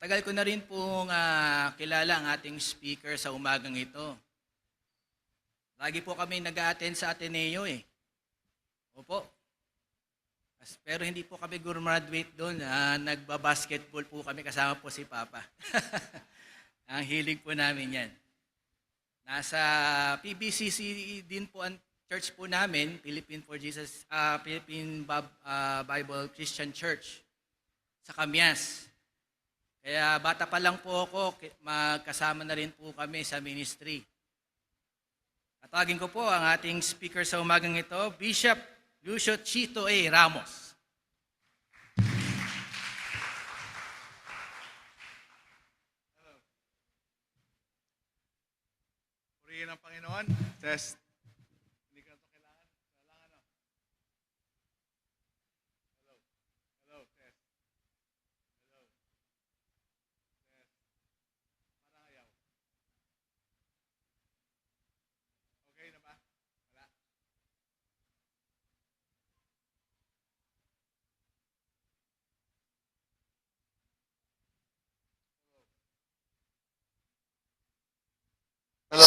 Matagal ko na rin pong kilala ang ating speaker sa umagang ito. Lagi po kami nag-a-attend sa Ateneo eh. Opo. Pero hindi po kami gumraduate doon. Nagba-basketball po kami kasama po si Papa. Ang hilig po namin yan. Nasa PBCC din po ang church po namin, Philippine Bible Christian Church sa Camias. Kaya bata pa lang po ako, magkasama na rin po kami sa ministry. Tatawagin ko po ang ating speaker sa umagang ito, Bishop Lucio Chito A. Ramos. Purihin ang Panginoon. Test. Hindi ka na ito kailangan. Kailangan na. Hello. Hello. Test. Hello. Test. Parang ayaw. Okay na ba? Wala. Hello.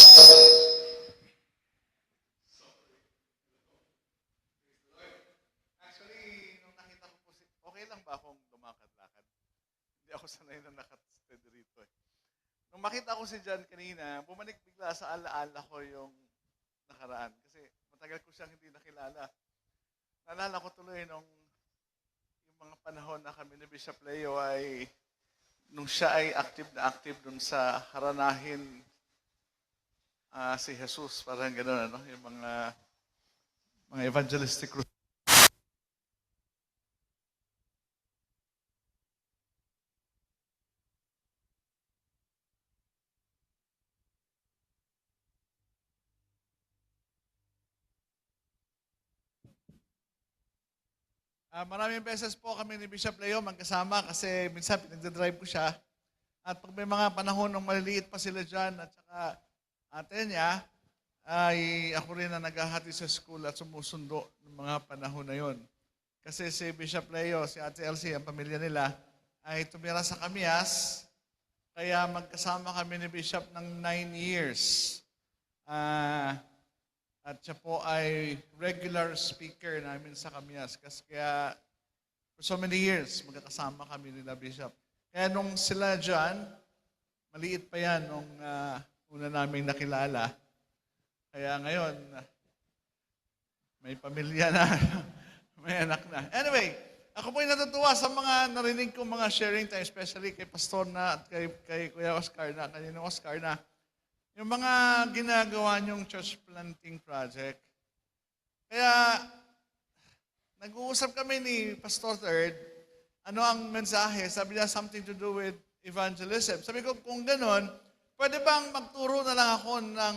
Actually, nung nakita ko po okay lang ba akong lumakad-lakad? Hindi ako sanay na nakasteady rito eh. Nung makita ko si John kanina, bumalik bigla sa alaala ko yung nakaraan. Kasi matagal ko siyang hindi nakilala. Naalala ko tuloy nung yung mga panahon na kami ni Bishop Leo ay nung siya ay active na active dun sa haranahin si Jesus, parang gano'n, ano? Yung mga evangelistic group. Maraming beses po kami ni Bishop Leo magkasama kasi minsan pinagdadrive ko siya. At pag may mga panahon ng maliliit pa sila dyan at saka ate niya, ay ako rin na naghahati sa school at sumusundo ng mga panahon na yon. Kasi si Bishop Leo, si Ate Elsie, ang pamilya nila, ay tumira sa Camias. Kaya magkasama kami ni Bishop ng 9 years. At siya po ay regular speaker namin sa Camias. Kaya for so many years, magkakasama kami nila Bishop. Kaya nung sila dyan, maliit pa yan nung una naming nakilala. Kaya ngayon, may pamilya na, may anak na. Anyway, ako po'y natutuwa sa mga narinig kong mga sharing time, especially kay Pastor na at kay Kuya Oscar na, kanina Oscar na, yung mga ginagawa niyong church planting project. Kaya, nag-uusap kami ni Pastor Third, ano ang mensahe? Sabi niya, something to do with evangelism. Sabi ko, kung ganon, pwede bang magturo na lang ako ng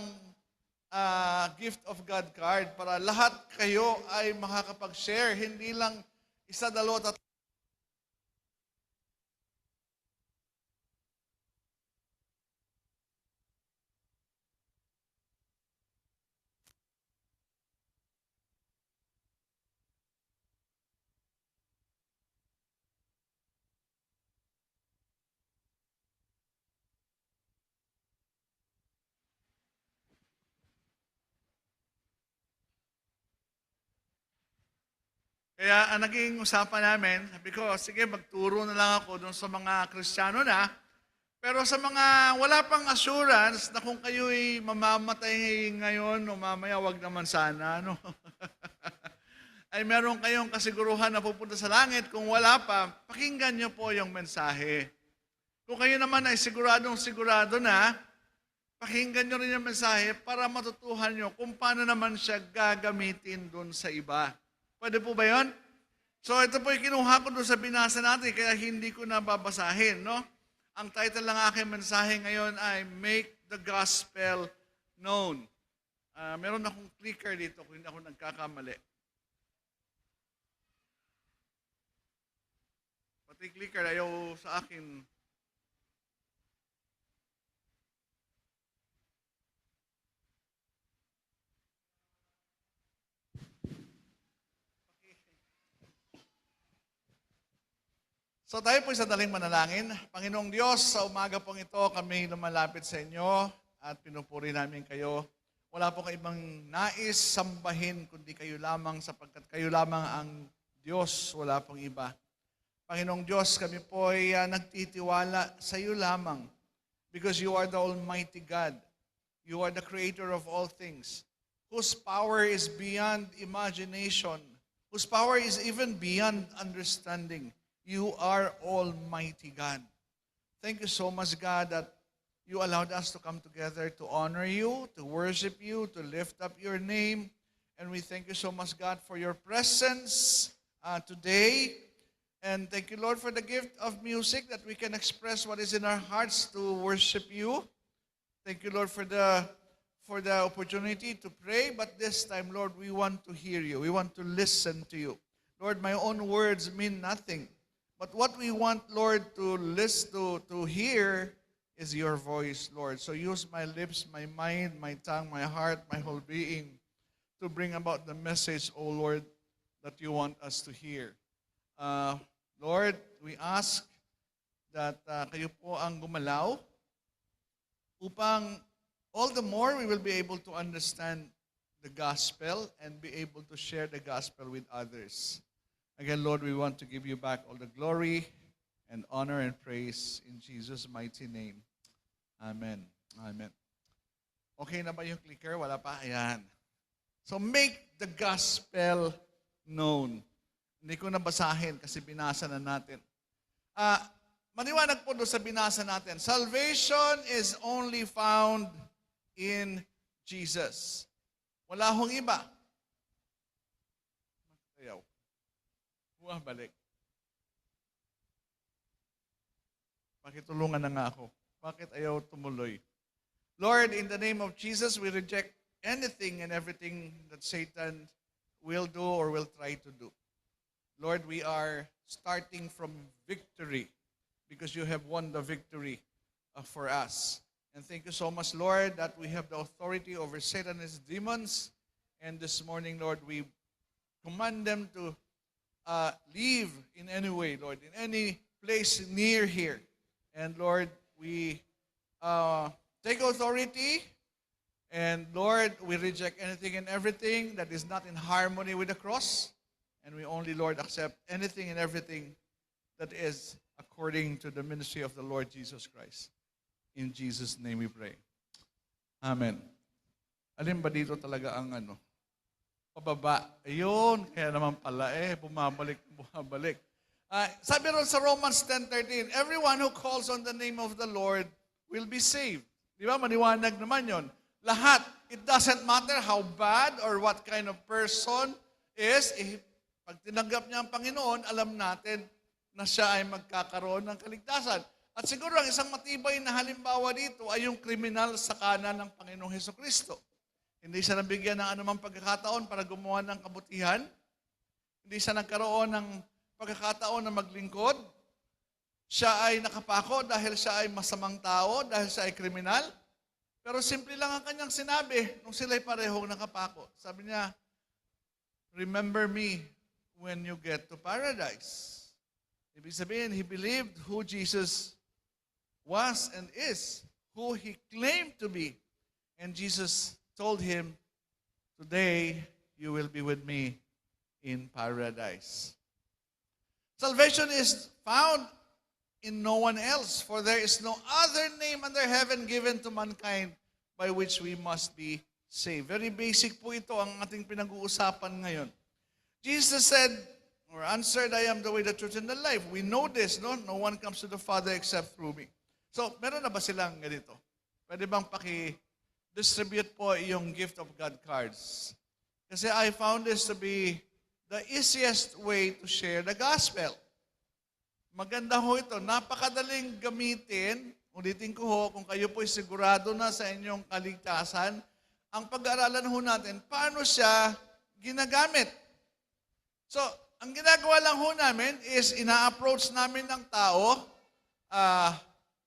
gift of God card para lahat kayo ay makakapag-share, hindi lang isa, dalawa, tatlo. Kaya ang naging usapan namin, sabi ko, sige, magturo na lang ako dun sa mga Kristiyano na, pero sa mga wala pang assurance na kung kayo'y mamamatay ngayon o mamaya, wag naman sana, no? Ay meron kayong kasiguruhan na pupunta sa langit. Kung wala pa, pakinggan nyo po yung mensahe. Kung kayo naman ay siguradong sigurado na, pakinggan nyo rin yung mensahe para matutuhan nyo kung paano naman siya gagamitin dun sa iba. Pwede po ba yun? So ito po yung kinuha ko doon sa binasa natin, kaya hindi ko na babasahin, no? Ang title ng aking mensahe ngayon ay Make the Gospel Known. Meron akong clicker dito kung hindi ako nagkakamali. Pati clicker ayaw sa akin. So tayo po sa daling manalangin. Panginoong Diyos, sa umaga pong ito kami lumalapit sa inyo at pinupuri namin kayo. Wala po kayong ibang nais sambahin kundi kayo lamang sapagkat kayo lamang ang Diyos, wala pong iba. Panginoong Diyos, kami po ay nagtitiwala sa iyo lamang because you are the Almighty God. You are the Creator of all things, whose power is beyond imagination, whose power is even beyond understanding. You are Almighty God. Thank you so much, God, that you allowed us to come together to honor you, to worship you, to lift up your name. And we thank you so much, God, for your presence today. And thank you, Lord, for the gift of music that we can express what is in our hearts to worship you. Thank you, Lord, for the opportunity to pray. But this time, Lord, we want to hear you. We want to listen to you. Lord, my own words mean nothing. But what we want, Lord, to listen to hear is your voice, Lord. So use my lips, my mind, my tongue, my heart, my whole being to bring about the message, O Lord, that you want us to hear. Lord, we ask that kayo po ang gumalaw upang all the more we will be able to understand the gospel and be able to share the gospel with others. Again, Lord, we want to give you back all the glory and honor and praise in Jesus' mighty name. Amen. Amen. Okay na ba yung clicker? Wala pa? Ayan. So make the gospel known. Hindi ko nabasahin kasi binasa na natin. Maliwanag po doon sa binasa natin. Salvation is only found in Jesus. Wala hong iba. Ayaw. Bumabalik. Pakitulungan na nga ako. Bakit ayaw tumuloy? Lord, in the name of Jesus, we reject anything and everything that Satan will do or will try to do. Lord, we are starting from victory because you have won the victory for us. And thank you so much, Lord, that we have the authority over Satan and his demons. And this morning, Lord, we command them to leave in any way, Lord, in any place near here. And Lord, we take authority. And Lord, we reject anything and everything that is not in harmony with the cross. And we only, Lord, accept anything and everything that is according to the ministry of the Lord Jesus Christ. In Jesus' name we pray. Amen. Alin ba dito talaga ang pababa? Ayun, kaya naman pala bumabalik. Sabi ron sa Romans 10:13, everyone who calls on the name of the Lord will be saved. Di ba? Maniwanag naman yon. Lahat. It doesn't matter how bad or what kind of person is. Pag tinanggap niya ang Panginoon, alam natin na siya ay magkakaroon ng kaligtasan. At siguro ang isang matibay na halimbawa dito ay yung kriminal sa kanan ng Panginoong Hesukristo. Hindi siya nabigyan ng anumang pagkakataon para gumawa ng kabutihan. Hindi siya nagkaroon ng pagkakataon na maglingkod. Siya ay nakapako dahil siya ay masamang tao, dahil siya ay kriminal. Pero simple lang ang kanyang sinabi nung sila ay parehong nakapako. Sabi niya, remember me when you get to paradise. Ibig sabihin, he believed who Jesus was and is, who he claimed to be. And Jesus told him, today you will be with me in paradise. Salvation is found in no one else, for there is no other name under heaven given to mankind by which we must be saved. Very basic po ito ang ating pinag-uusapan ngayon. Jesus said, or answered, I am the way, the truth, and the life. We know this, no? No one comes to the Father except through me. So, meron na ba silang ganito? Pwede bang distribute po yung gift of God cards? Kasi I found this to be the easiest way to share the gospel. Maganda ho ito. Napakadaling gamitin. Ulitin ko ho, kung kayo po'y sigurado na sa inyong kaligtasan, ang pag-aaralan ho natin, paano siya ginagamit. So, ang ginagawa lang ho namin is ina-approach namin ng tao,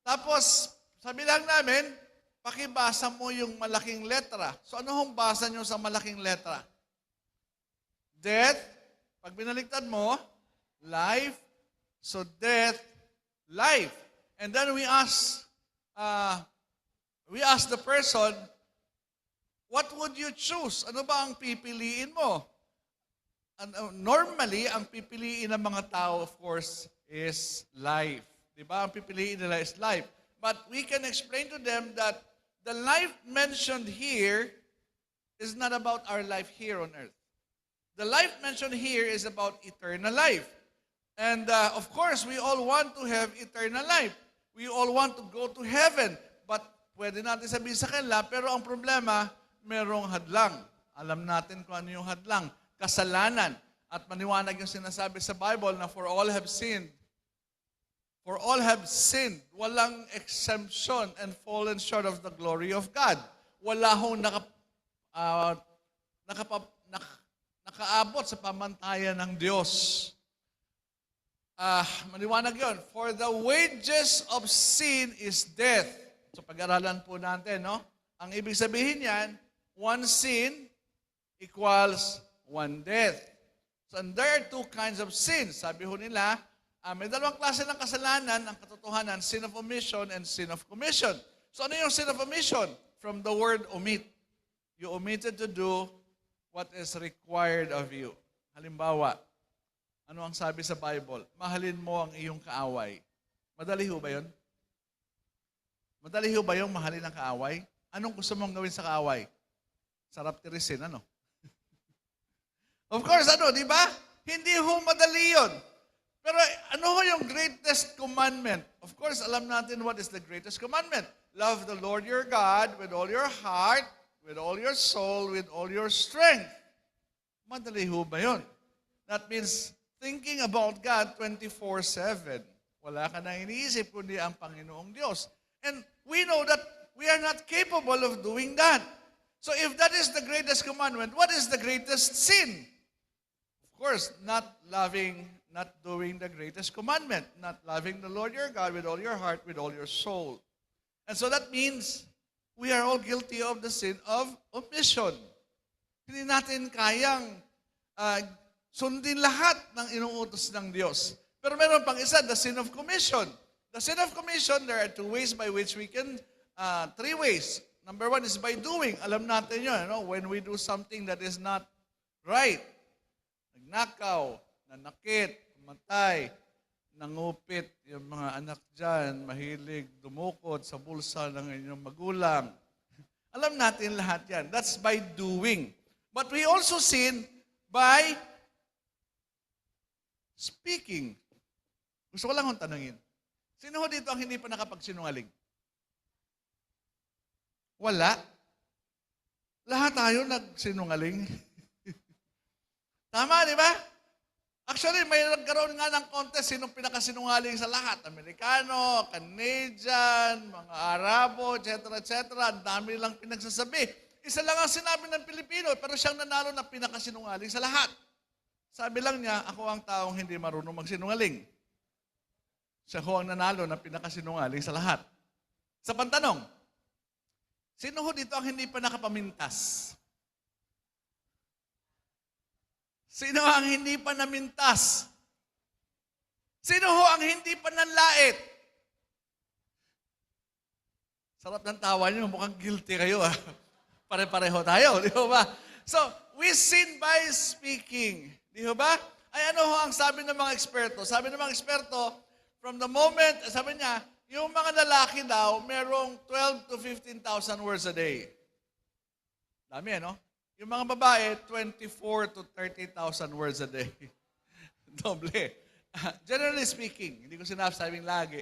tapos sabi lang namin, pakibasa mo yung malaking letra. So ano hong basa nyo sa malaking letra? Death, pag binaligtad mo, life, So death, life. And then we ask the person, what would you choose? Ano ba ang pipiliin mo? Normally, ang pipiliin ng mga tao, of course, is life. Di ba? Ang pipiliin nila is life. But we can explain to them that the life mentioned here is not about our life here on earth. The life mentioned here is about eternal life. And of course, we all want to have eternal life. We all want to go to heaven. But pwede natin sabihin sa kanila, pero ang problema, merong hadlang. Alam natin kung ano yung hadlang. Kasalanan. At maniwanag yung sinasabi sa Bible na for all have sinned. For all have sinned. Walang exemption and fallen short of the glory of God. Wala hong nakaabot sa pamantayan ng Diyos. Maniwanag yun. For the wages of sin is death. So pag-aralan po natin, no? Ang ibig sabihin yan, one sin equals one death. So and there are two kinds of sins. Sabi ho nila, may dalawang klase ng kasalanan, ang katotohanan, sin of omission and sin of commission. So ano yung sin of omission? From the word omit. You omitted to do what is required of you. Halimbawa, ano ang sabi sa Bible? Mahalin mo ang iyong kaaway. Madali ho ba yun? Madali ho ba yung mahalin ang kaaway? Anong gusto mong gawin sa kaaway? Sarap tirisin, ano? Of course, di ba? Hindi ho madali yun. Pero ano ho yung greatest commandment? Of course, alam natin what is the greatest commandment. Love the Lord your God with all your heart, with all your soul, with all your strength. Madali ho ba yun? That means thinking about God 24/7. Wala ka na iniisip kundi ang Panginoong Diyos. And we know that we are not capable of doing that. So if that is the greatest commandment, what is the greatest sin? Of course, not doing the greatest commandment, not loving the Lord your God with all your heart, with all your soul. And so that means we are all guilty of the sin of omission. Hindi natin kayang sundin lahat ng inuutos ng Diyos. Pero meron pang isa, the sin of commission. The sin of commission, there are two ways by which we can, three ways. Number one is by doing. Alam natin yun, when we do something that is not right. Nagnakaw, nanakit, matay, nangupit, yung mga anak dyan, mahilig, dumukot sa bulsa ng inyong magulang. Alam natin lahat yan. That's by doing. But we also sin by speaking. Gusto ko lang kong tanungin. Sino ho dito ang hindi pa nakapagsinungaling? Wala. Lahat tayo nagsinungaling. Tama, di ba? Actually, may nagkaroon nga ng contest sinong pinakasinungaling sa lahat. Amerikano, Canadian, mga Arabo, etc. Ang dami lang pinagsasabi. Isa lang ang sinabi ng Pilipino, pero siyang nanalo na pinakasinungaling sa lahat. Sabi lang niya, ako ang taong hindi marunong magsinungaling. Siya ho ang nanalo na pinakasinungaling sa lahat. Sa pantanong, sino ho dito ang hindi pa nakapamintas? Sino ang hindi pa namintas? Sino ho ang hindi pa nanlait? Sarap ng tawa niyo, mukhang guilty kayo. Pare-pareho tayo, di ba? So, we sin by speaking. Di ba? Ay ano ho ang sabi ng mga eksperto? Sabi ng mga eksperto, from the moment, sabi niya, yung mga lalaki daw, merong 12 to 15,000 words a day. Dami, no? Yung mga babae, 24 to 30,000 words a day. Doble. Generally speaking, hindi ko sinasabing lagi.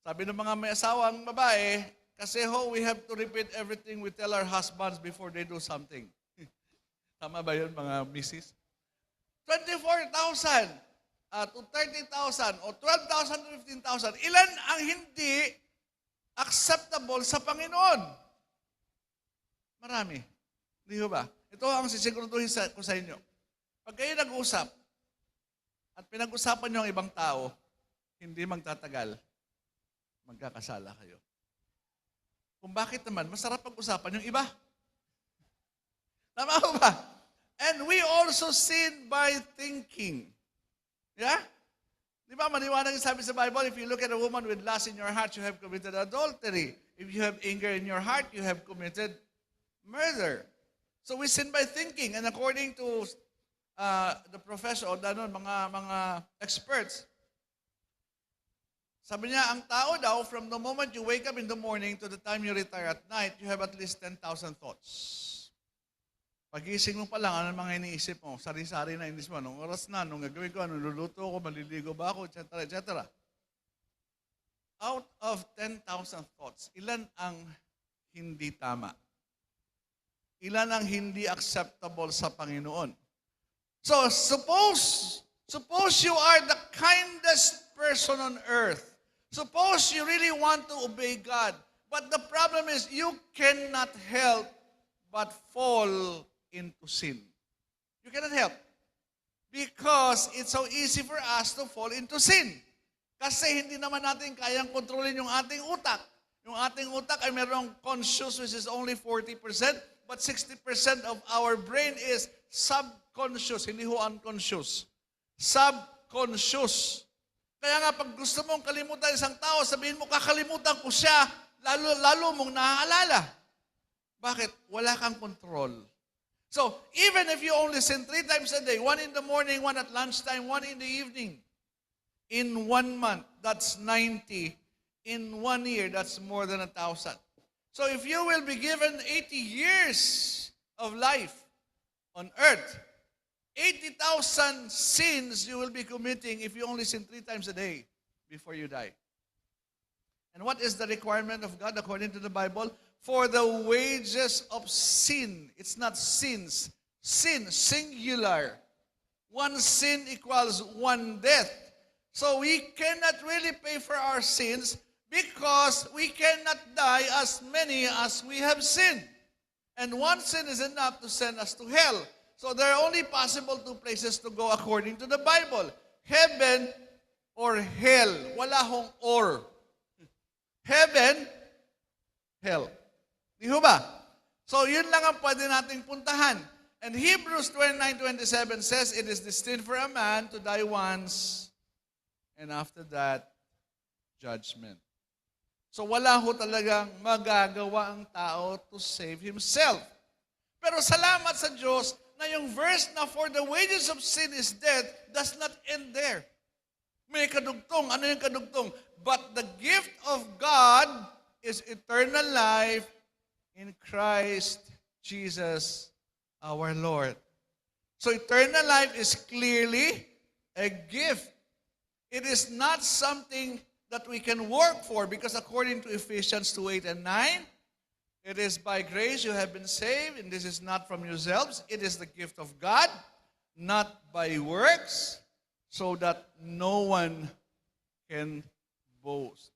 Sabi ng mga may asawang babae, kasi we have to repeat everything we tell our husbands before they do something. Tama ba yun, mga misis? 24,000 to 30,000 o 12,000 to 15,000. Ilan ang hindi acceptable sa Panginoon? Marami. Di ba? Ito ang sisiguraduhin ko sa inyo. Pag kayo nag-usap at pinag-usapan nyo ang ibang tao, hindi magtatagal, magkakasala kayo. Kung bakit naman, masarap pag-usapan yung iba. Tama ba? And we also sin by thinking. Yeah? Di ba, maliwanag yung sabi sa Bible, if you look at a woman with lust in your heart, you have committed adultery. If you have anger in your heart, you have committed murder. So we sin by thinking. And according to the professor, o mga experts, sabi niya, ang tao daw, from the moment you wake up in the morning to the time you retire at night, you have at least 10,000 thoughts. Pagising mo pa lang, ano mga iniisip mo? Sari-sari na inis mo. Anong oras na? Anong gagawin ko? Anong luluto ko? Maliligo ba ako? Etc. etc. Out of 10,000 thoughts, ilan ang hindi tama? Ilan ang hindi acceptable sa Panginoon? So, suppose you are the kindest person on earth. Suppose you really want to obey God. But the problem is, you cannot help but fall into sin. You cannot help. Because it's so easy for us to fall into sin. Kasi hindi naman natin kayang kontrolin yung ating utak. Yung ating utak ay merong conscious, which is only 40%, but 60% of our brain is subconscious, hindi ho unconscious. Subconscious. Kaya nga, pag gusto mong kalimutan isang tao, sabihin mo, kakalimutan ko siya, lalo mong naaalala. Bakit? Wala kang control. So, even if you only sin 3 times a day, 1 in the morning, 1 at lunchtime, 1 in the evening, in 1 month, that's 90. In 1 year, that's more than 1,000. So if you will be given 80 years of life on earth, 80,000 sins you will be committing if you only sin 3 times a day before you die. And what is the requirement of God according to the Bible? For the wages of sin. It's not sins. Sin, singular. 1 sin equals 1 death. So we cannot really pay for our sins because we cannot die as many as we have sinned. And 1 sin is enough to send us to hell. So there are only possible 2 places to go according to the Bible. Heaven or hell. Wala hong or. Heaven, hell. Di ho ba? So yun lang ang pwede nating puntahan. And Hebrews 29:27 says, it is destined for a man to die once, and after that, judgment. So wala ho talagang magagawa ang tao to save himself. Pero salamat sa Diyos na yung verse na for the wages of sin is death does not end there. May kadugtong. Ano yung kadugtong? But the gift of God is eternal life in Christ Jesus our Lord. So eternal life is clearly a gift. It is not something that we can work for because according to Ephesians 2:8 and 9, it is by grace you have been saved, and this is not from yourselves. It is the gift of God, not by works, so that no one can boast.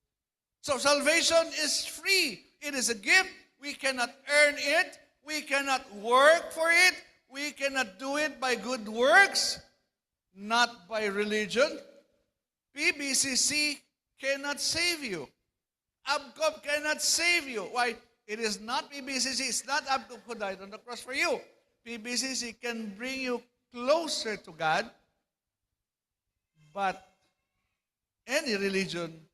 So salvation is free. It is a gift. We cannot earn it. We cannot work for it. We cannot do it by good works, not by religion. PBCC cannot save you. ABCOP cannot save you. Why? It is not PBCC. It's not ABCOP who died on the cross for you. PBCC can bring you closer to God, but any religion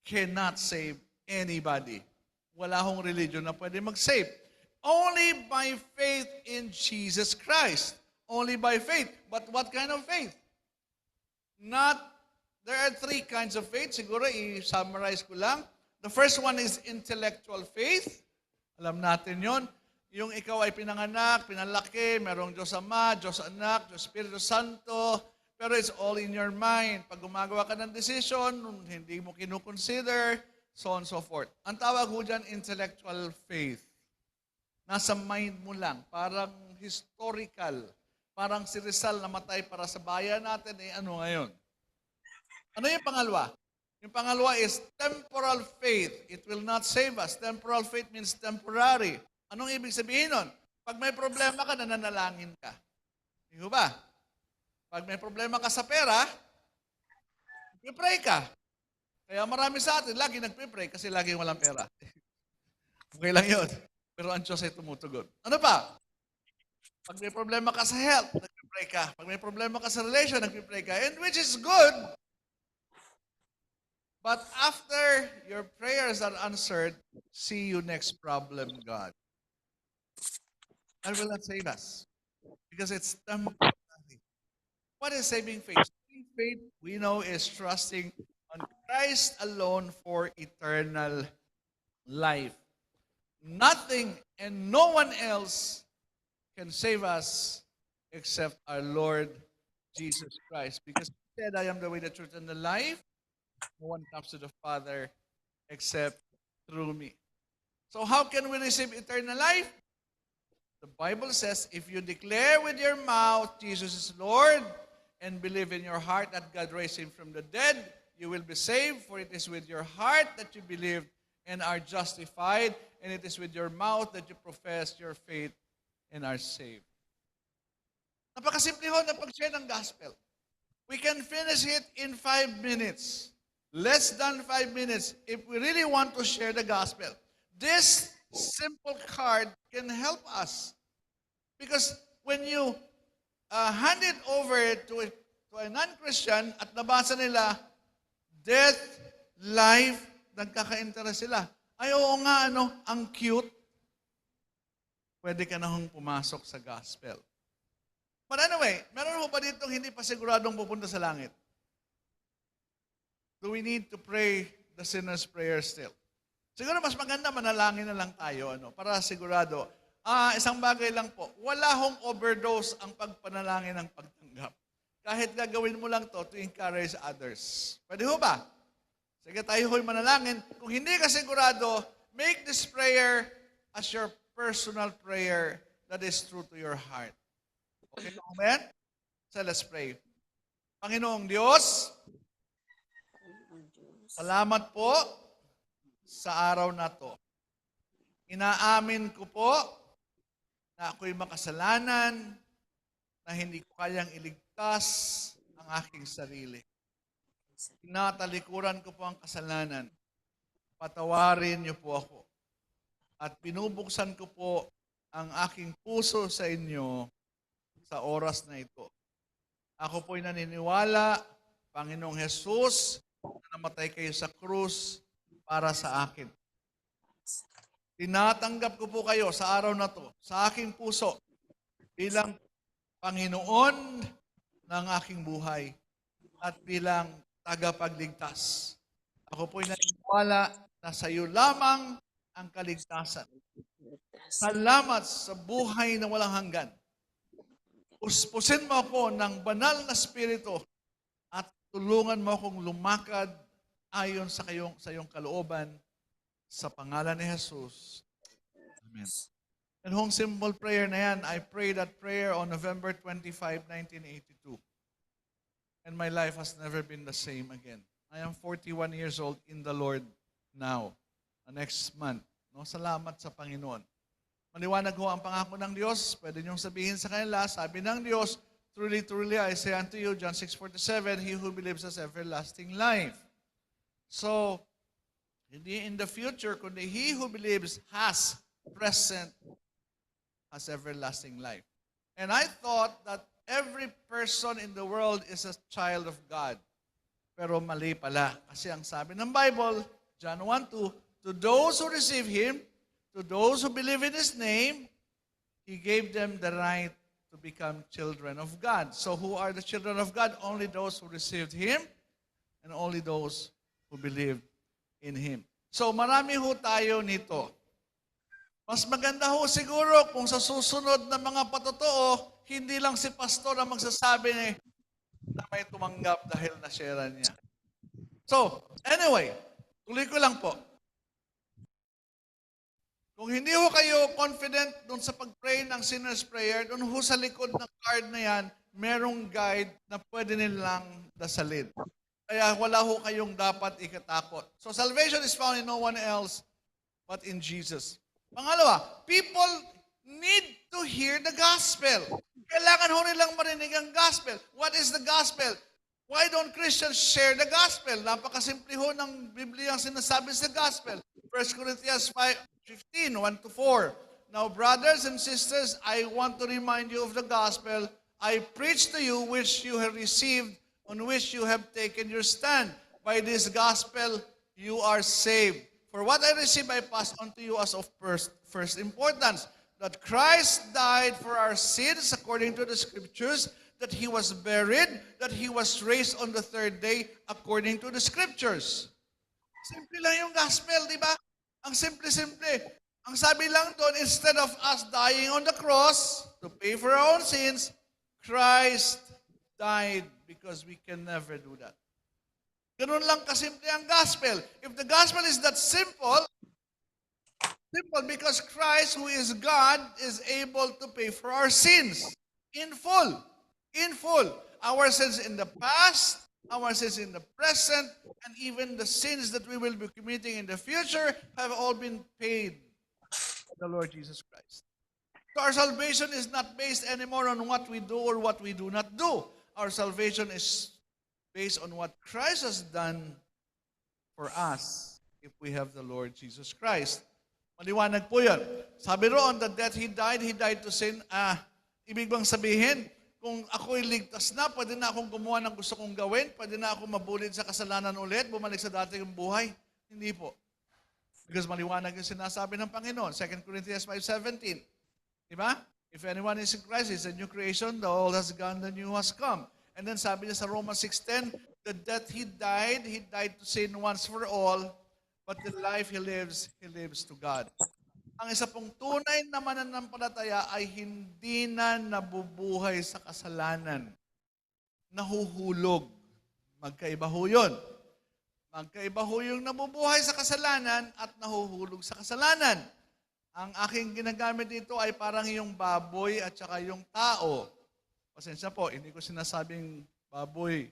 cannot save anybody. Wala hong religion na pwede mag-save. Only by faith in Jesus Christ. Only by faith. But what kind of faith? There are 3 kinds of faith. Siguro, i-summarize ko lang. The first one is intellectual faith. Alam natin yon. Yung ikaw ay pinanganak, pinalaki, merong Diyos Ama, Diyos Anak, Diyos Espiritu Santo, pero it's all in your mind. Pag gumagawa ka ng decision, hindi mo kinukonsider, so on and so forth. Ang tawag ho dyan, intellectual faith. Nasa mind mo lang, parang historical. Parang si Rizal namatay para sa bayan natin, ano ngayon? Ano yung pangalawa? Yung pangalawa is temporal faith. It will not save us. Temporal faith means temporary. Anong ibig sabihin nun? Pag may problema ka, nananalangin ka. Di ba? Pag may problema ka sa pera, pray ka. Kaya marami sa atin, lagi nagpipray kasi lagi walang pera. Okay lang yun. Pero ang Diyos ay tumutugon. Ano pa? Pag may problema ka sa health, nagpipray ka. Pag may problema ka sa relation, nagpipray ka. And which is good, But after your prayers are answered, see you next problem, God. That will not save us because it's temporary. What is saving faith? Saving faith, we know, is trusting on Christ alone for eternal life. Nothing and no one else can save us except our Lord Jesus Christ. Because he said, I am the way, the truth, and the life. No one comes to the Father except through me. So how can we receive eternal life? The Bible says, if you declare with your mouth Jesus is Lord and believe in your heart that God raised him from the dead, you will be saved. For it is with your heart that you believe and are justified, and it is with your mouth that you profess your faith and are saved. Napakasimple ho na pag-share ng gospel. We can finish it in 5 minutes. Less than 5 minutes if we really want to share the gospel. This simple card can help us. Because when you hand it over to a non-Christian at nabasa nila, death, life, nagkaka-interest sila. Ay, oo nga, ang cute. Pwede ka na hong pumasok sa gospel. But anyway, meron ho ba ditong hindi pa siguradong pupunta sa langit? Do we need to pray the sinner's prayer still? Siguro mas maganda manalangin na lang tayo, para sigurado. Isang bagay lang po, wala hong overdose ang pagpanalangin ng pagtanggap. Kahit gagawin mo lang to encourage others. Pwede ho ba? Sige, tayo ho'y manalangin. Kung hindi ka sigurado, make this prayer as your personal prayer that is true to your heart. Okay, amen? So let's pray. Panginoong Diyos, salamat po sa araw na to. Inaamin ko po na ako'y makasalanan, na hindi ko kayang iligtas ang aking sarili. Tinatalikuran ko po ang kasalanan. Patawarin niyo po ako. At binubuksan ko po ang aking puso sa inyo sa oras na ito. Ako po'y naniniwala, Panginoong Jesus, na namatay kayo sa krus para sa akin. Tinatanggap ko po kayo sa araw na to, sa aking puso, bilang Panginoon ng aking buhay at bilang tagapagligtas. Ako po'y naniniwala na sa iyo lamang ang kaligtasan. Salamat sa buhay na walang hanggan. Puspusin mo ako ng banal na spirito at tulungan mo akong lumakad ayon sa iyong kalooban sa pangalan ni Jesus. Amen. And hong simple prayer na yan, I prayed that prayer on November 25, 1982. And my life has never been the same again. I am 41 years old in the Lord now. Next month. Salamat sa Panginoon. Maliwanag ho ang pangako ng Diyos. Pwede niyong sabihin sa kanila, sabi ng Diyos, truly, truly, I say unto you, John 6:47, he who believes has everlasting life. So, hindi in the future, kundi he who believes has present, has everlasting life. And I thought that every person in the world is a child of God. Pero mali pala. Kasi ang sabi ng Bible, John 1:2, to those who receive Him, to those who believe in His name, He gave them the right to become children of God. So who are the children of God? Only those who received Him and only those who believed in Him. So marami ho tayo nito. Mas maganda ho siguro kung sa susunod na mga patotoo, hindi lang si pastor ang magsasabi na may tumanggap dahil na-sharean niya. So, anyway, tuloy ko lang po. Kung hindi ho kayo confident dun sa pag-pray ng sinner's prayer, dun ho sa likod ng card na yan, merong guide na pwede nilang dasalin. Kaya wala ho kayong dapat ikatakot. So salvation is found in no one else but in Jesus. Pangalawa, people need to hear the gospel. Kailangan ho nilang marinig ang gospel. What is the gospel? Why don't Christians share the gospel? Napakasimple ho ng Biblia ang sinasabi sa gospel. 1 Corinthians 15, 1-4. Now, brothers and sisters, I want to remind you of the gospel I preached to you, which you have received, on which you have taken your stand. by this gospel you are saved. For what I received, I pass on to you as of first importance, that Christ died for our sins according to the Scriptures, that He was buried, that He was raised on the third day according to the Scriptures. Simple lang yung gospel, di ba? Ang simple-simple. Ang sabi lang doon, instead of us dying on the cross to pay for our own sins, Christ died because we can never do that. Ganun lang kasimple ang gospel. If the gospel is that simple because Christ, who is God, is able to pay for our sins in full. In full. Our sins in the past, our sins in the present, and even the sins that we will be committing in the future have all been paid by the Lord Jesus Christ. So our salvation is not based anymore on what we do or what we do not do. Our salvation is based on what Christ has done for us if we have the Lord Jesus Christ. Maliwanag po yun. Sabi roon, the death He died to sin. Ibig bang sabihin, kung ako'y ligtas na, pwede na akong gumawa ng gusto kong gawin, pwede na akong mabulid sa kasalanan ulit, bumalik sa dati kong buhay? Hindi po. Because maliwanag yung sinasabi ng Panginoon. 2 Corinthians 5:17. Diba? If anyone is in Christ, he's a new creation, the old has gone, the new has come. And then sabi niya sa Romans 6:10, the death He died to sin once for all, but the life He lives to God. Ang isa pong tunay na mananampalataya ay hindi na nabubuhay sa kasalanan. Nahuhulog. Magkaiba ho yun. Magkaiba ho yung nabubuhay sa kasalanan at nahuhulog sa kasalanan. Ang aking ginagamit dito ay parang yung baboy at saka yung tao. Pasensya po, hindi ko sinasabing baboy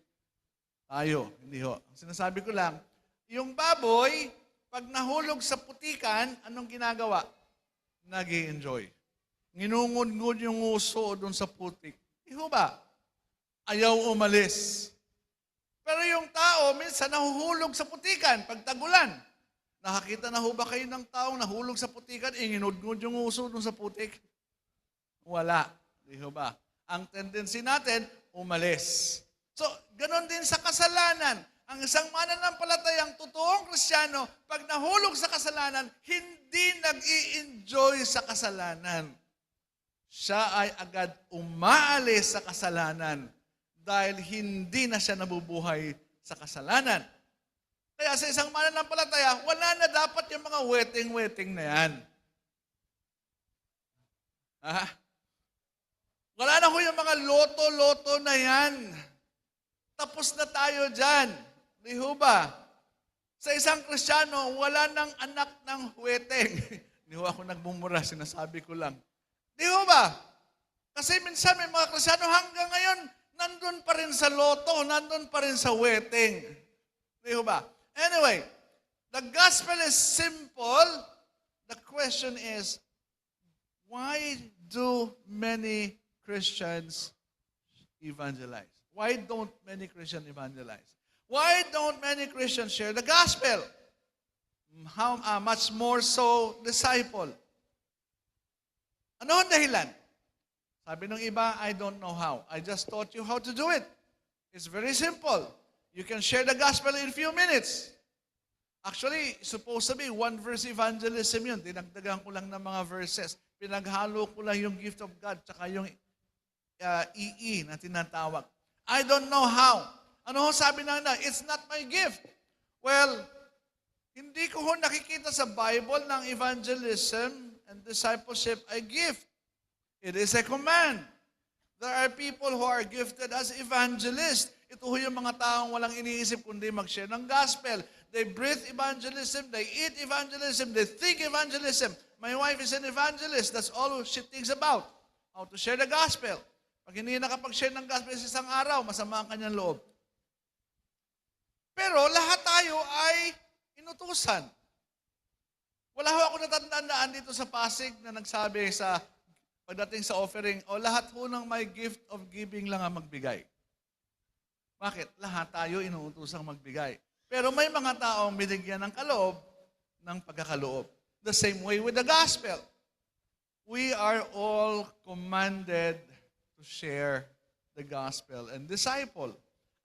tayo. Hindi ho. Ang sinasabi ko lang, yung baboy, pag nahulog sa putikan, anong ginagawa? Nag-i-enjoy. Nginungod-ngod yung uso doon sa putik. Hindi ho ba? Ayaw umalis. Pero yung tao, minsan nahuhulog sa putikan pag tagulan. Nakakita na ho ba kayo ng taong nahulog sa putikan, inginudngod yung uso doon sa putik? Wala. Hindi ho ba? Ang tendency natin, umalis. So, ganon din sa kasalanan. Ang isang mananampalatayang totoong Kristiyano, pag nahulog sa kasalanan, hindi nag-i-enjoy sa kasalanan. Siya ay agad umaalis sa kasalanan dahil hindi na siya nabubuhay sa kasalanan. Kaya sa isang mananampalataya, wala na dapat yung mga weting-weting na yan. Wala na ho yung mga loto-loto na yan. Tapos na tayo dyan. Di ho ba? Sa isang Kristiyano, wala nang anak ng weteng. Di ho ako nagmumura, sinasabi ko lang. Di ho ba? Kasi minsan may mga Kristiyano hanggang ngayon, nandun pa rin sa loto, nandun pa rin sa weteng. Di ho ba? Anyway, the gospel is simple. The question is, why do many Christians evangelize? Why don't many Christians evangelize? Why don't many Christians share the gospel? How much more so disciple? Ano ang dahilan? Sabi ng iba, I don't know how. I just taught you how to do it. It's very simple. You can share the gospel in a few minutes. Actually, supposed to be one verse evangelism yun. Dinagdagan ko lang ng mga verses. Pinaghalo ko lang yung gift of God tsaka yung EE na tinatawag. I don't know how. Ano ho sabi na? It's not my gift. Well, hindi ko ho nakikita sa Bible ng evangelism and discipleship ay gift. It is a command. There are people who are gifted as evangelists. Ito ho yung mga taong walang iniisip kundi mag-share ng gospel. They breathe evangelism, they eat evangelism, they think evangelism. My wife is an evangelist. That's all she thinks about. How to share the gospel. Pag hindi nakapag-share ng gospel sa isang araw, masama ang kanyang loob. Pero lahat tayo ay inutusan. Wala ho ako natatandaan dito sa Pasig na nagsabi sa pagdating sa offering, lahat ho ng may gift of giving lang ang magbigay. Bakit? Lahat tayo inuutosang magbigay. Pero may mga taong binigyan ng kaloob ng pagkakaloob. The same way with the gospel. We are all commanded to share the gospel and disciple.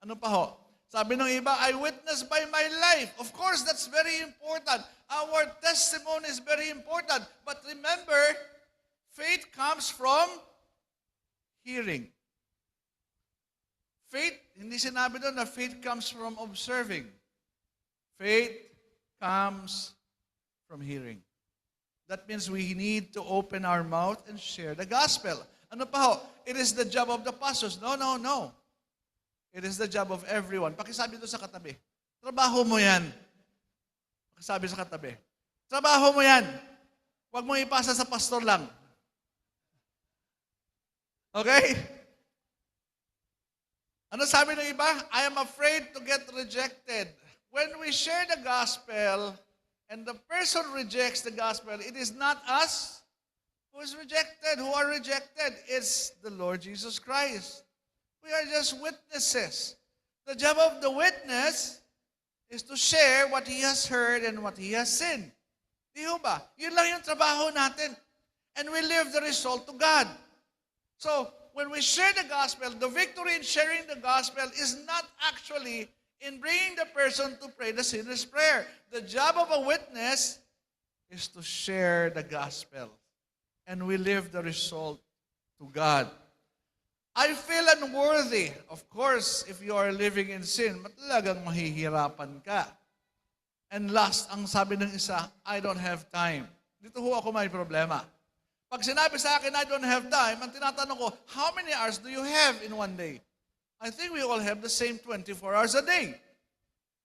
Ano pa ho? Sabi ng iba, I witness by my life. Of course, that's very important. Our testimony is very important. But remember, faith comes from hearing. Faith, hindi sinabi doon na faith comes from observing. Faith comes from hearing. That means we need to open our mouth and share the gospel. Ano pa ho? It is the job of the pastors. No, no, no. It is the job of everyone. Pakisabi doon sa katabi. Trabaho mo yan. Pakisabi sa katabi. Trabaho mo yan. Huwag mo ipasa sa pastor lang. Okay? Ano sabi ng iba? I am afraid to get rejected. When we share the gospel and the person rejects the gospel, it is not us who is rejected, who are rejected. It's the Lord Jesus Christ. We are just witnesses. The job of the witness is to share what he has heard and what he has seen. Di ho ba? Yun lang yung trabaho natin. And we leave the result to God. So, when we share the gospel, the victory in sharing the gospel is not actually in bringing the person to pray the sinner's prayer. The job of a witness is to share the gospel. And we leave the result to God. I feel unworthy. Of course, if you are living in sin, talagang mahihirapan ka. And last, ang sabi ng isa, I don't have time. Dito ho ako may problema. Pag sinabi sa akin, I don't have time, ang tinatanong ko, how many hours do you have in one day? I think we all have the same 24 hours a day.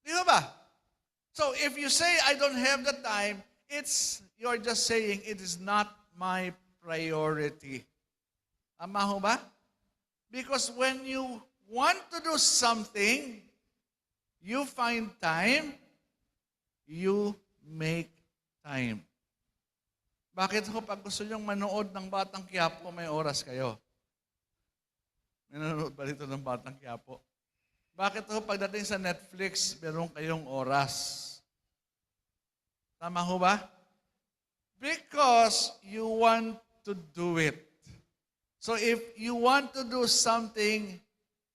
Di ba? So if you say, I don't have the time, you're just saying, it is not my priority. Tama ho ba? Because when you want to do something, you find time, you make time. Bakit ho pag gusto nyong manood ng Batang Quiapo, may oras kayo? May nanonood ba dito ng Batang Quiapo? Bakit ho pagdating sa Netflix, meron kayong oras? Tama ho ba? Because you want to do it. So if you want to do something,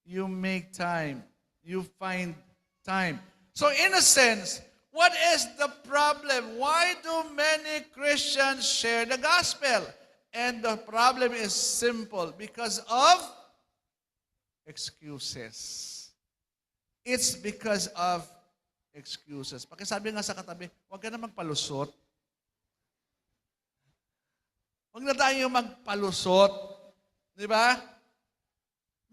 you make time. You find time. So in a sense, what is the problem? Why do many Christians share the gospel? And the problem is simple. Because of excuses. It's because of excuses. Pakisabi nga sa katabi, huwag ka na magpalusot. Huwag na tayo magpalusot. Di ba?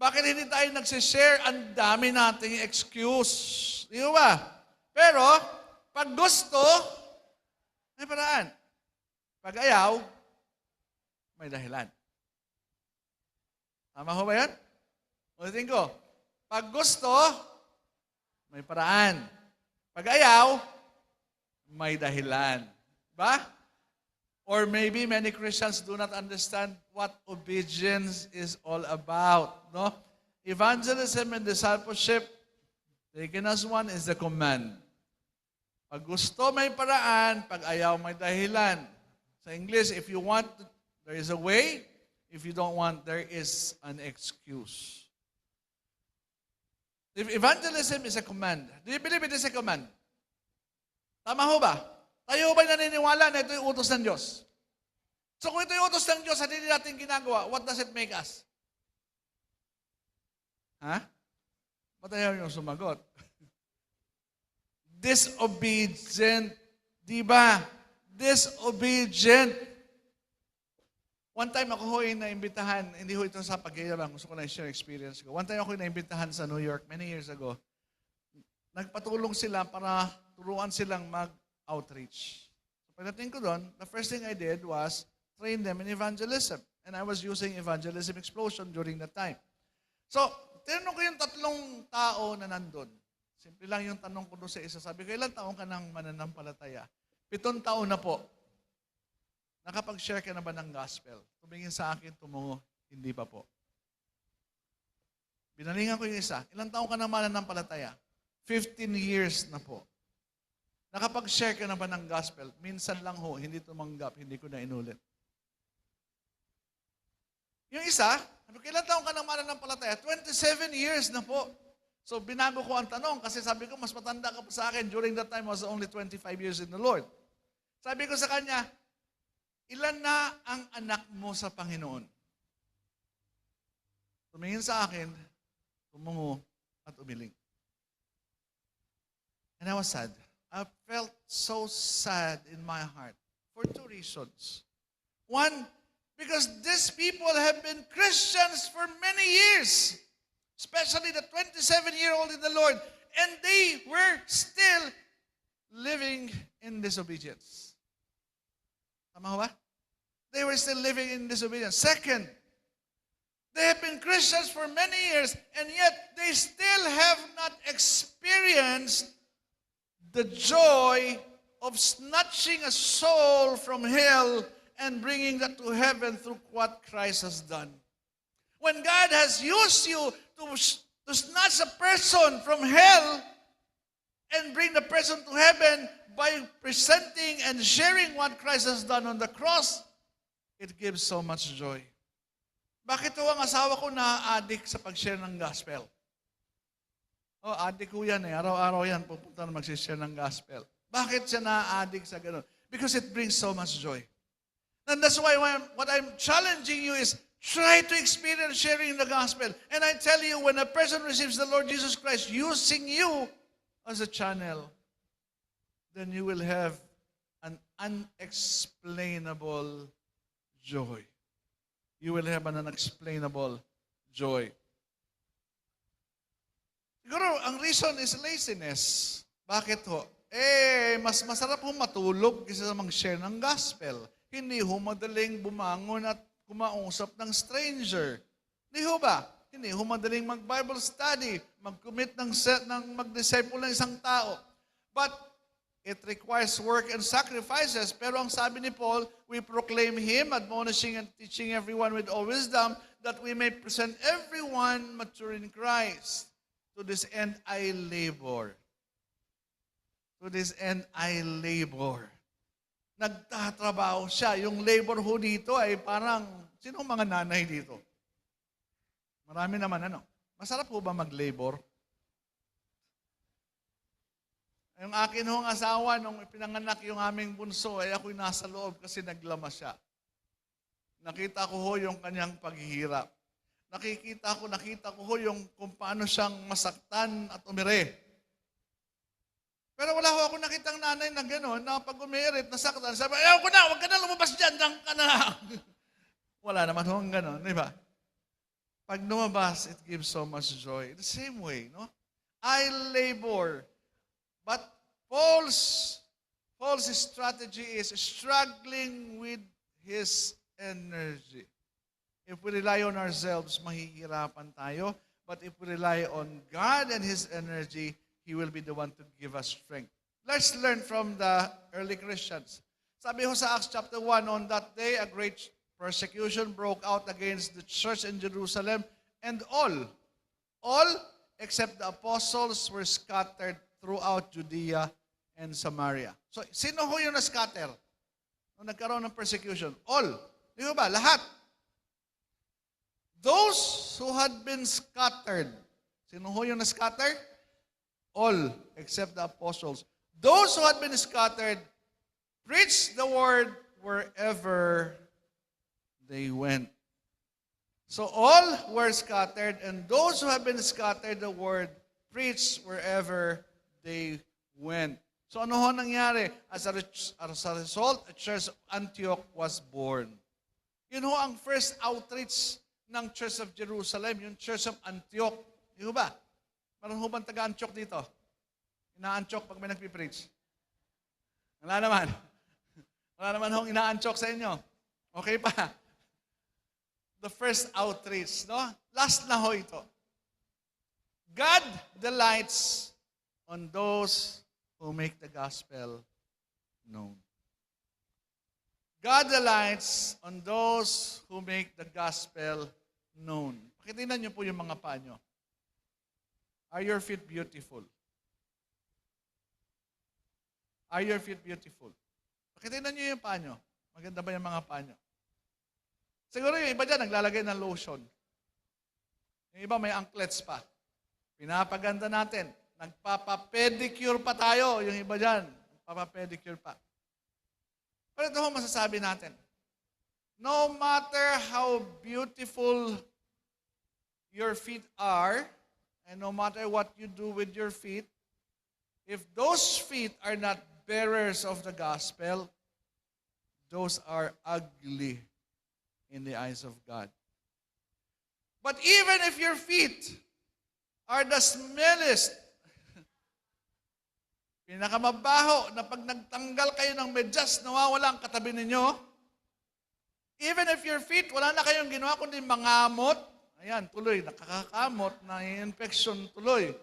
Bakit hindi tayo nagsishare? Ang dami nating excuse. Di ba? Pero, pag gusto, may paraan. Pag ayaw, may dahilan. Tama ho ba yan? Ulitin ko. Pag gusto, may paraan. Pag ayaw, may dahilan. Ba? Or maybe many Christians do not understand what obedience is all about. No? Evangelism and discipleship, taken as one, is the command. Pag gusto, may paraan. Pag ayaw, may dahilan. Sa English, if you want, there is a way. If you don't want, there is an excuse. If evangelism is a command, do you believe it is a command? Tama ho ba? Tayo ba'y naniniwala na ito yung utos ng Diyos? So kung ito yung utos ng Diyos at hindi natin ginagawa, what does it make us? Ha? Ba't ayaw yung sumagot? Disobedient. Di ba? Disobedient. One time ako ho'y naimbitahan, hindi ho ito sa pagyayabang, gusto ko na i-share experience ko. One time ako naimbitahan sa New York, many years ago. Nagpatulong sila para turuan silang mag-outreach. So pagdating ko doon, the first thing I did was train them in evangelism. And I was using Evangelism Explosion during that time. So, tinanong ko yung tatlong tao na nandun. Simple lang yung tanong ko doon sa isa. Sabi ko, ilang taon ka nang mananampalataya? 7 taon na po. Nakapag-share ka na ba ng gospel? Tumingin sa akin, tumungo, hindi pa po. Binalingan ko yung isa, ilang taon ka nang mananampalataya? 15 years na po. Nakapag-share ka na ba ng gospel? Minsan lang ho, hindi tumanggap, hindi ko na inulit. Yung isa, sabi ko, ilang taon ka nang mananampalataya? 27 years na po. So binago ko ang tanong kasi sabi ko, mas matanda ka pa sa akin. During that time, I was only 25 years in the Lord. Sabi ko sa kanya, ilan na ang anak mo sa Panginoon? Tumingin sa akin, tumungo at umiling. And I was sad. I felt so sad in my heart for two reasons. One, because these people have been Christians for many years, especially the 27-year-old in the Lord, and they were still living in disobedience. Tama ba? They were still living in disobedience. Second, they have been Christians for many years, and yet they still have not experienced the joy of snatching a soul from hell and bringing that to heaven through what Christ has done. When God has used you to snatch a person from hell and bring the person to heaven by presenting and sharing what Christ has done on the cross, it gives so much joy. Bakit ang asawa ko na-addict sa pag-share ng gospel? Oh, addict ko yan eh. Araw-araw yan, pupunta na mag-share ng gospel. Bakit siya na-addict sa ganun? Because it brings so much joy. And that's why what I'm challenging you is try to experience sharing the gospel. And I tell you, when a person receives the Lord Jesus Christ using you as a channel, then you will have an unexplainable joy. You will have an unexplainable joy. Siguro, ang reason is laziness. Bakit ho? Mas masarap ho matulog kaysa mag-share ng gospel. Hindi ho madaling bumangon at kumausap ng stranger. Hindi ho ba? Hindi ho madaling mag-Bible study, mag-commit ng mag-disciple ng isang tao. But it requires work and sacrifices. Pero ang sabi ni Paul, we proclaim Him, admonishing and teaching everyone with all wisdom, that we may present everyone mature in Christ. To this end I labor. To this end I labor. Nagtatrabaho siya. Yung labor ho dito ay parang, sino mga nanay dito? Marami naman ano. Masarap ho ba mag-labor? Yung akin hong asawa, nung pinanganak yung aming bunso, ay ako'y nasa loob kasi naglama siya. Nakita ko ho yung kanyang paghihirap. Nakita ko ho yung kung paano siyang masaktan at umire. Pero wala ho ako nakitang nanay na gano'n, na pag umirit, nasaktan, sabi, ayaw ko na, huwag ka na lumabas dyan, dyan ka na. Wala naman ho ang gano'n, di ba? Pag lumabas, it gives so much joy. The same way, no? I labor. But Paul's strategy is struggling with his energy. If we rely on ourselves, mahihirapan tayo. But if we rely on God and His energy, He will be the one to give us strength. Let's learn from the early Christians. Sabi ho sa Acts chapter 1, on that day, a great persecution broke out against the church in Jerusalem, and all except the apostles were scattered throughout Judea and Samaria. So, sino ho yung na-scatter? Nung nagkaroon ng persecution? All. Di ba? Lahat. Those who had been scattered. Sino ho yung na-scatter? All, except the apostles. Those who had been scattered preached the word wherever they went. So all were scattered, and those who have been scattered, the word preached wherever they went. So ano ho nangyari? As a result, a church of Antioch was born. Yun ho ang first outreach ng Church of Jerusalem, yung Church of Antioch. Di ba? Meron ho bang taga-Antioch dito? Ina-Antioch pag may nagpipreach? Wala naman. Wala naman hong ina-Antioch sa inyo. Okay pa. The first outreach, no? Last na ho ito. God delights on those who make the gospel known. God delights on those who make the gospel known. Pakitingnan niyo po yung mga paa niyo. Are your feet beautiful? Are your feet beautiful? Pakitingnan niyo yung paa niyo. Maganda ba yung mga paa niyo? Siguro yung iba dyan, naglalagay ng lotion. Yung iba may anklets pa. Pinapaganda natin. Nagpapapedicure pa tayo. Yung iba dyan, nagpapapedicure pa. Pero ito ho masasabi natin. No matter how beautiful your feet are, and no matter what you do with your feet, if those feet are not bearers of the gospel, those are ugly in the eyes of God. But even if your feet are the smelliest, pinakamabaho na pag nagtanggal kayo ng medyas, nawawala ang katabi ninyo, even if your feet, wala na kayong ginawa kundi mangamot, ayan, tuloy, nakakakamot, na-infection tuloy.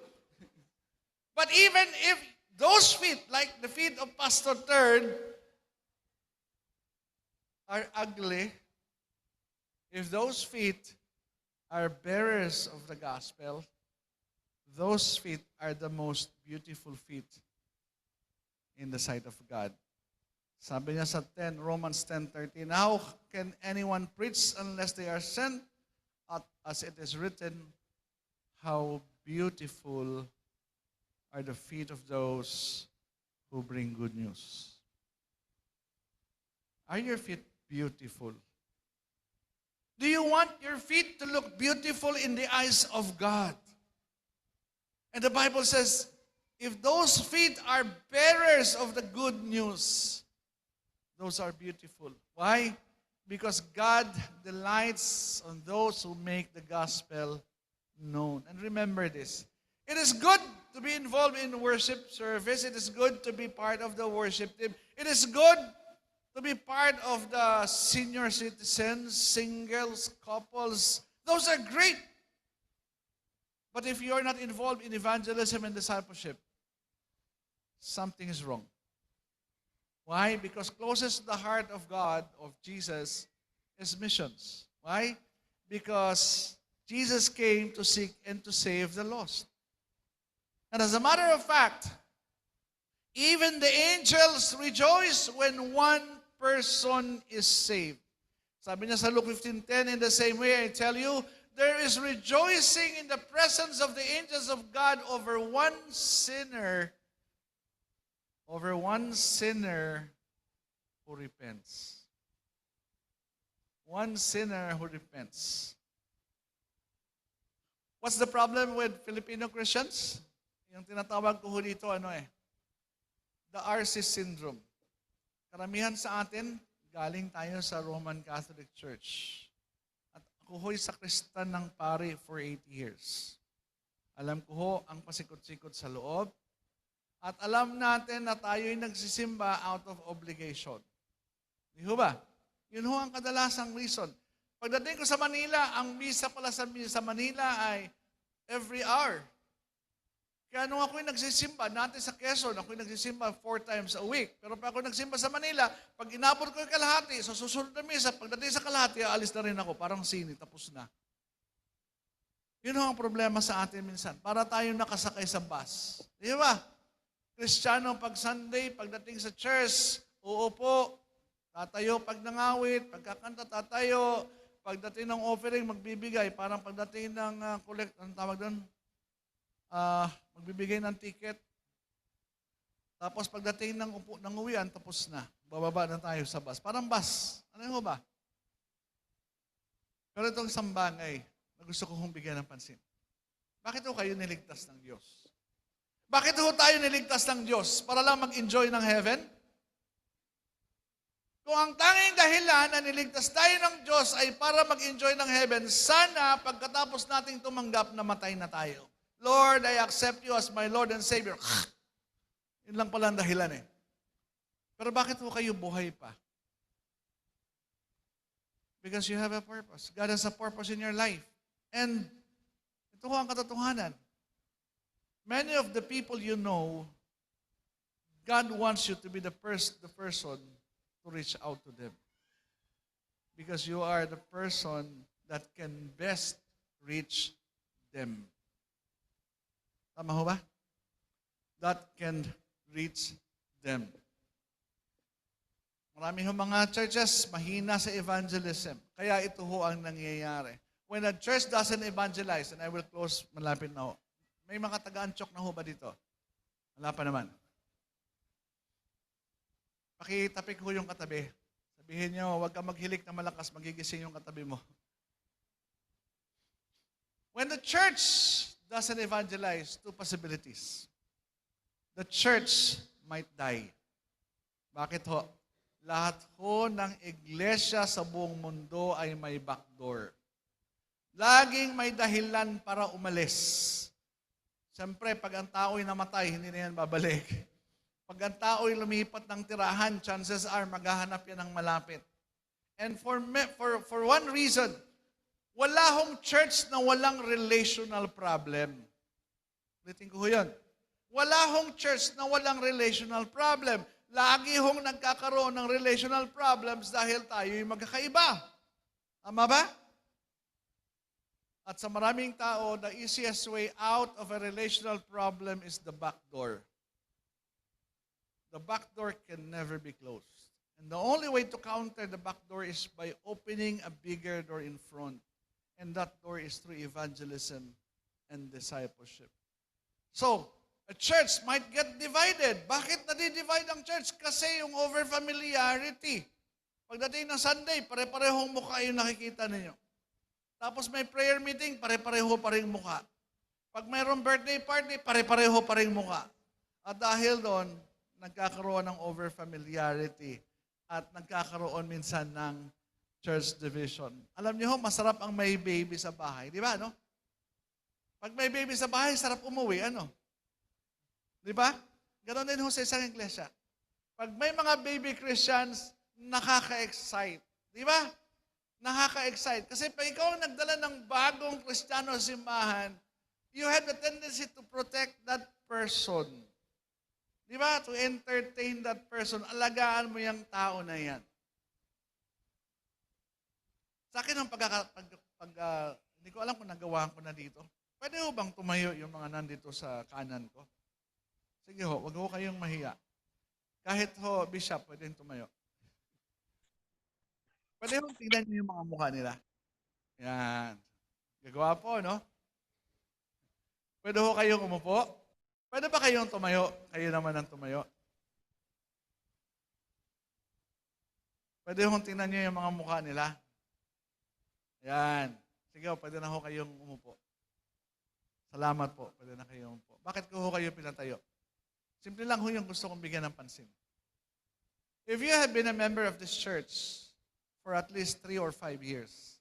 But even if those feet, like the feet of Pastor Third, are ugly, if those feet are bearers of the gospel, those feet are the most beautiful feet in the sight of God. Sabi niya sa Romans 10:13, how can anyone preach unless they are sent? As it is written, how beautiful are the feet of those who bring good news. Are your feet beautiful? Do you want your feet to look beautiful in the eyes of God? And the Bible says, if those feet are bearers of the good news, those are beautiful. Why? Because God delights on those who make the gospel known. And remember this. It is good to be involved in worship service. It is good to be part of the worship team. It is good to be part of the senior citizens, singles, couples. Those are great. But if you are not involved in evangelism and discipleship, something is wrong. Why? Because closest to the heart of God, of Jesus, is missions. Why? Because Jesus came to seek and to save the lost. And as a matter of fact, even the angels rejoice when one person is saved. Sabi niya sa Luke 15:10, in the same way, I tell you, there is rejoicing in the presence of the angels of God over one sinner who repents. One sinner who repents. What's the problem with Filipino Christians? Yung tinatawag ko dito, the RC syndrome. Karamihan sa atin, galing tayo sa Roman Catholic Church. At ako ho'y sakristan ng pari for 8 years. Alam ko ho ang pasikot-sikot sa loob. At alam natin na tayo'y nagsisimba out of obligation. Di ho ba? Yun ho ang kadalasang reason. Pagdating ko sa Manila, ang misa pala sa Manila ay every hour. Kaya nung ako'y nagsisimba, natin sa Quezon, ako'y nagsisimba 4 times a week. Pero pag ako nagsimba sa Manila, pag inabot ko yung kalahati, sa susunod na misa, pagdating sa kalahati, alis na rin ako. Parang sini, tapos na. Yun ho ang problema sa atin minsan. Para tayo nakasakay sa bus. Di ba? Kristiyano pag Sunday, pagdating sa church, uupo, tatayo pag nangawit, pagkakanta tatayo, pagdating ng offering, magbibigay. Parang pagdating ng collect, anong tawag doon? Magbibigay ng ticket. Tapos pagdating ng uwian, tapos na. Bababa na tayo sa bus. Parang bus. Ano ba? Pero itong isang bagay na gusto kong bigyan ng pansin. Bakit ho kayo niligtas ng Diyos? Bakit ho tayo niligtas ng Diyos? Para lang mag-enjoy ng heaven? Kung ang tanging dahilan na niligtas tayo ng Diyos ay para mag-enjoy ng heaven, sana pagkatapos nating tumanggap, namatay na tayo. Lord, I accept you as my Lord and Savior. Yun lang pala ang dahilan eh. Pero bakit ho kayo buhay pa? Because you have a purpose. God has a purpose in your life. And ito ho ang katotohanan. Many of the people you know, God wants you to be the person to reach out to them. Because you are the person that can best reach them. Tama ho ba? That can reach them. Marami ho mga churches, mahina sa evangelism. Kaya ito ho ang nangyayari. When a church doesn't evangelize, and I will close malapit na ho, May mga taga-Antioch na ho ba dito? Wala pa naman. Pakitapik ho yung katabi. Sabihin nyo, huwag ka maghilik na malakas, magigising yung katabi mo. When the church doesn't evangelize, two possibilities. The church might die. Bakit ho? Lahat ho ng iglesia sa buong mundo ay may backdoor. Laging may dahilan para umalis. Siyempre, pag ang tao'y namatay, hindi na yan babalik. Pag ang tao'y lumipat ng tirahan, chances are maghahanap yan ng malapit. And for one reason, wala hong church na walang relational problem. Ulitin ko yun. Wala hong church na walang relational problem. Lagi hong nagkakaroon ng relational problems dahil tayo'y magkakaiba. Tama ba? At sa maraming tao, the easiest way out of a relational problem is the back door. The back door can never be closed. And the only way to counter the back door is by opening a bigger door in front. And that door is through evangelism and discipleship. So, a church might get divided. Bakit nadi-divide ang church? Kasi yung over-familiarity. Pagdating ng Sunday, pare-parehong mukha yung nakikita ninyo. Tapos may prayer meeting, pare-pareho pa rin mukha. Pag mayroong birthday party, pare-pareho pa rin mukha. At dahil doon, nagkakaroon ng over-familiarity at nagkakaroon minsan ng church division. Alam niyo, masarap ang may baby sa bahay. Di ba, no? Pag may baby sa bahay, sarap umuwi, ano? Di ba? Ganon din ho sa isang iglesia. Pag may mga baby Christians, nakaka-excite. Di ba? Nakaka-excite. Kasi pag ikaw ang nagdala ng bagong Kristiyano sa simbahan, you have the tendency to protect that person. Di ba? To entertain that person. Alagaan mo yung tao na yan. Sa akin ang hindi ko alam kung nagawa ko na dito. Pwede ho bang tumayo yung mga nandito sa kanan ko? Sige ho, wag ho kayong mahiya. Kahit ho, Bishop, pwede tumayo. Pwede ho tingnan niyo yung mga mukha nila. Yan. Gagawa po, no? Pwede ho kayong umupo? Pwede ba kayong tumayo? Kayo naman ang tumayo. Pwede ho tingnan niyo yung mga mukha nila. Yan. Sige ho, pwede na ho kayong umupo. Salamat po. Pwede na kayong umupo. Bakit ko ho kayo pinatayo? Simple lang ho yung gusto kong bigyan ng pansin. If you have been a member of this church for at least 3 or 5 years,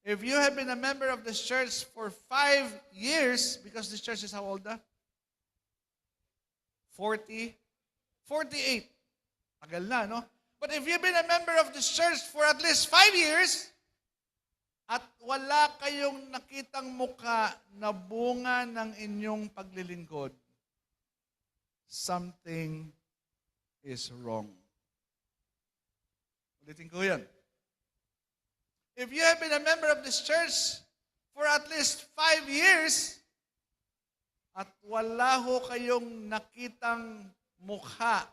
if you have been a member of this church for 5 years, because this church is how old na? 48. Tagal na, no? But if you've been a member of this church for at least 5 years, at wala kayong nakitang mukha na bunga ng inyong paglilingkod, something is wrong. Ulitin ko yan. If you have been a member of this church for at least 5 years, at wala ho kayong nakitang mukha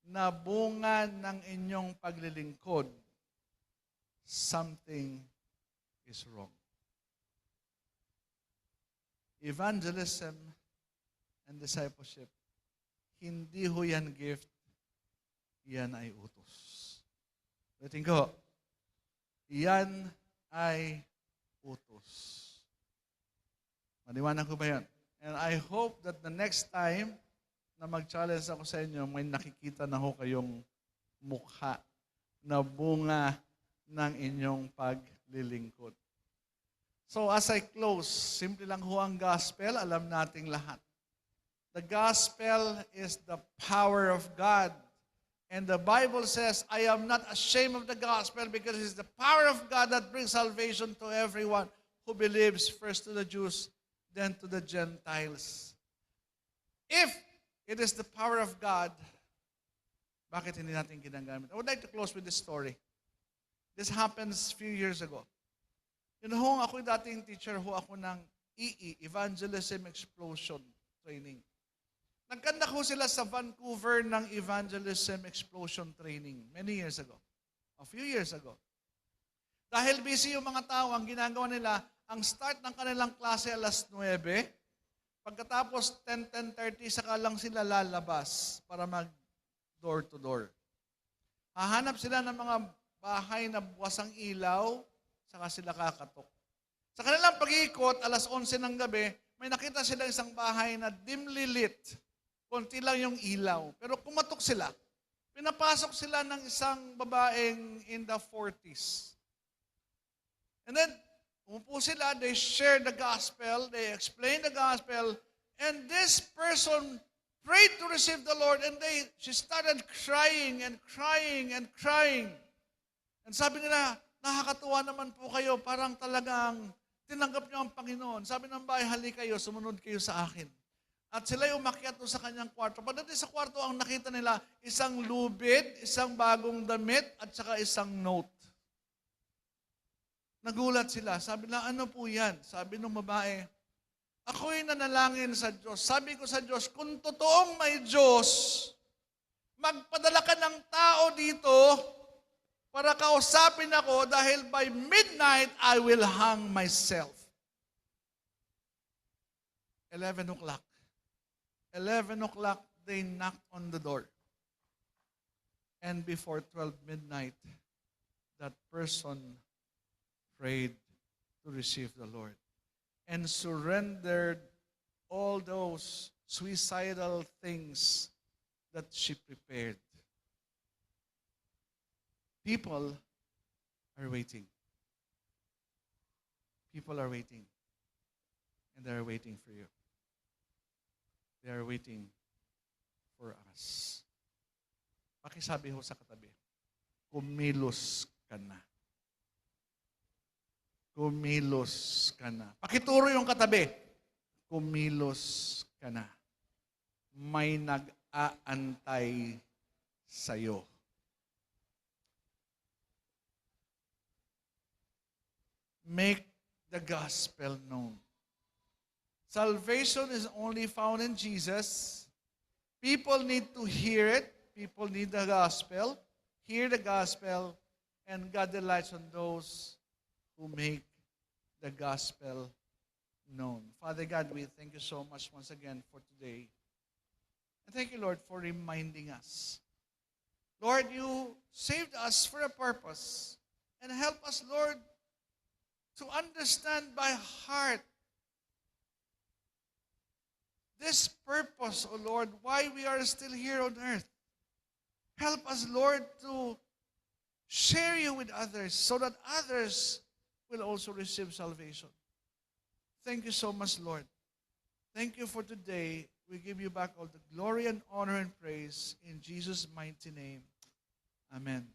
na bunga ng inyong paglilingkod, something is wrong. Evangelism and discipleship, hindi ho yan gift, yan ay utos. Ulitin ko, yan ay utos. Maliwanag ko ba yan? And I hope that the next time na mag-challenge ako sa inyo, may nakikita na ho kayong mukha na bunga ng inyong paglilingkod. So as I close, simple lang ho ang gospel, alam nating lahat. The gospel is the power of God. And the Bible says, I am not ashamed of the gospel because it is the power of God that brings salvation to everyone who believes, first to the Jews, then to the Gentiles. If it is the power of God, bakit hindi natin ginagamit? I would like to close with this story. This happens a few years ago. Yun ho, ako dating teacher ho ako ng EE, Evangelism Explosion Training. Nagkandak ho sila sa Vancouver ng Evangelism Explosion Training many years ago. A few years ago. Dahil busy yung mga tao, ang ginagawa nila, ang start ng kanilang klase alas 9, Pagkatapos 10:30, saka lang sila lalabas para mag door to door. Hahanap sila ng mga bahay na bukas ang ilaw, saka sila kakatok. Sa kanilang pag-iikot, alas 11 ng gabi, may nakita sila isang bahay na dimly lit. Konti lang yung ilaw. Pero kumatok sila. Pinapasok sila ng isang babaeng in the 40s. And then, umupo sila, they share the gospel, they explain the gospel, and this person prayed to receive the Lord, and she started crying and crying and crying. And sabi nila, nakakatuwa naman po kayo, parang talagang tinanggap niyo ang Panginoon. Sabi ng bahay, halika kayo, sumunod kayo sa akin. At sila'y umakyat sa kanyang kwarto. Pagdating sa kwarto, ang nakita nila, isang lubid, isang bagong damit, at saka isang note. Nagulat sila. Sabi nila, ano po yan? Sabi ng babae, ako'y nanalangin sa Diyos. Sabi ko sa Diyos, kung totoong may Diyos, magpadala ka ng tao dito para kausapin ako dahil by midnight, I will hang myself. 11 o'clock. 11 o'clock, they knocked on the door. And before 12 midnight, that person prayed to receive the Lord and surrendered all those suicidal things that she prepared. People are waiting. People are waiting. And they are waiting for you. They are waiting for us. Pakisabi ho sa katabi, kumilos ka na. Kumilos ka na. Pakituro yung katabi, kumilos ka na. May nag-aantay sa'yo. Make the gospel known. Salvation is only found in Jesus. People need to hear it. People need the gospel. Hear the gospel. And God delights on those who make the gospel known. Father God, we thank you so much once again for today. And thank you, Lord, for reminding us. Lord, you saved us for a purpose. And help us, Lord, to understand by heart this purpose, O Lord, why we are still here on earth. Help us, Lord, to share you with others so that others will also receive salvation. Thank you so much, Lord. Thank you for today. We give you back all the glory and honor and praise in Jesus' mighty name. Amen.